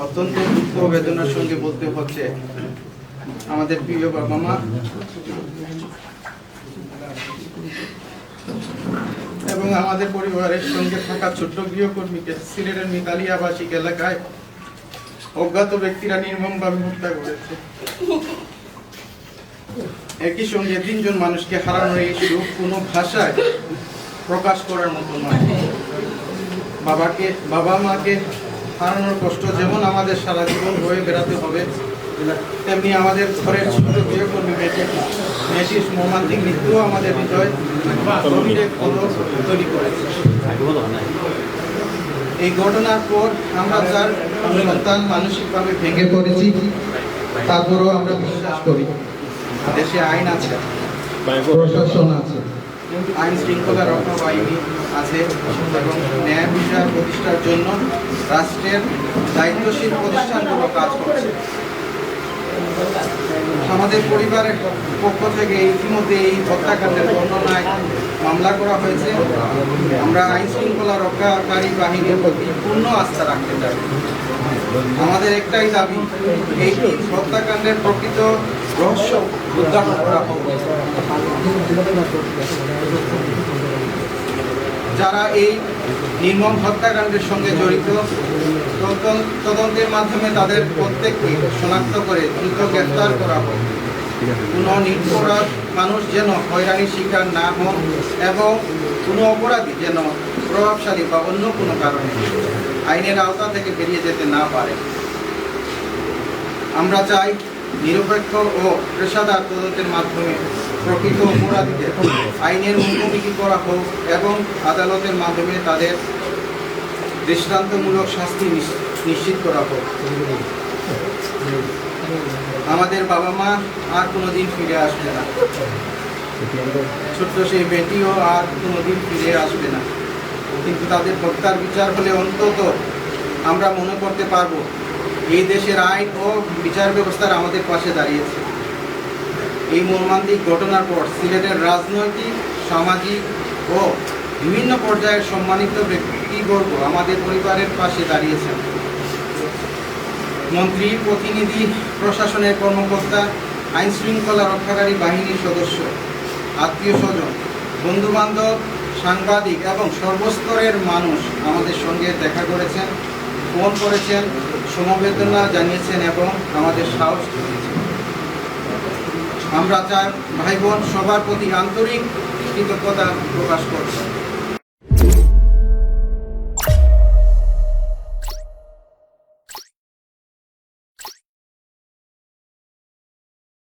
অত্যন্ত দুঃখ ও বেদনার সঙ্গে বলতে হচ্ছে, আমাদের প্রিয় বাবা মা এবং আমাদের পরিবারের সঙ্গে থাকা ছোট্ট গৃহকর্মীকে সিলেটের মিতালি আবাসিক এলাকায় অজ্ঞাত ব্যক্তিরা নির্মমভাবে হত্যা করেছে। একই সঙ্গে 3 জন মানুষকে হারানোর এই শোক কোনো ভাষায় প্রকাশ করার মতো নয়। বাবা মাকে হারানোর কষ্ট যেমন আমাদের সারা জীবন বয়ে বেড়াতে হবে, তেমনি আমাদের ঘরের ছোট গৃহকর্মী মেসিস মর্মান্তিক মৃত্যুও আমাদের হৃদয় তৈরি করেছে। এই ঘটনার পর আমরা যার সন্তান মানসিকভাবে ভেঙে পড়েছি, তারপরও আমরা বিশ্বাস করি দেশে আইন আছে, প্রশাসন আছে, আইন শৃঙ্খলা রক্ষা বাহিনী আছে এবং ন্যায় বিচার প্রতিষ্ঠার জন্য রাষ্ট্রের দায়িত্বশীল প্রতিষ্ঠানগুলো কাজ করছে। আমাদের পরিবারের পক্ষ থেকে ইতিমধ্যে এই হত্যাকাণ্ডের বর্ণনায় মামলা করা হয়েছে। আমরা আইন শৃঙ্খলা রক্ষাকারী বাহিনীর প্রতি পূর্ণ আস্থা রাখতে চাই। আমাদের একটাই দাবি, এই হত্যাকাণ্ডের প্রকৃত রহস্য উদ্ঘাটন করা হবে। যারা এই নির্মম হত্যাকাণ্ডের সঙ্গে জড়িত, তদন্তের মাধ্যমে তাদের প্রত্যেককে শনাক্ত করে দ্রুত গ্রেফতার করা হবে। কোনো নিরপরাধ মানুষ যেন হয়রানির শিকার না হন এবং কোনো অপরাধী যেন প্রভাবশালী বা অন্য কোনো কারণে আইনের আওতা থেকে বেরিয়ে যেতে না পারে। আমরা চাই নিরপেক্ষ ও পেশাদার তদন্তের মাধ্যমে প্রকৃত অপরাধীদের আইনের মুখোমুখি করা হোক এবং আদালতের মাধ্যমে তাদের দৃষ্টান্তমূলক শাস্তি নিশ্চিত করা হোক। আমাদের বাবা মা আর কোনোদিন ফিরে আসবে না, ছোট্ট সেই বেটিও আর কোনোদিন ফিরে আসবে না, কিন্তু তাদের হত্যার বিচার হলে অন্তত আমরা মনে করতে পারবো এই দেশের আইন ও বিচার ব্যবস্থার আমাদের পাশে দাঁড়িয়েছে। এই মর্মান্তিক ঘটনার পর সিলেটের রাজনৈতিক, সামাজিক ও বিভিন্ন পর্যায়ের সম্মানিত ব্যক্তিবর্গ আমাদের পরিবারের পাশে দাঁড়িয়েছেন। মন্ত্রী, প্রতিনিধি, প্রশাসনের কর্মকর্তা, আইন শৃঙ্খলা রক্ষাকারী বাহিনীর সদস্য, আত্মীয় স্বজন, বন্ধুবান্ধব, সাংবাদিক এবং সর্বস্তরের মানুষ আমাদের সঙ্গে দেখা করেছেন, ফোন করেছেন, সমবেদনা জানিয়েছেন এবং আমাদের সাহস দিয়েছেন। আমরা চাই ভাই বোন সবার প্রতি আন্তরিক কৃতজ্ঞতা প্রকাশ করছি।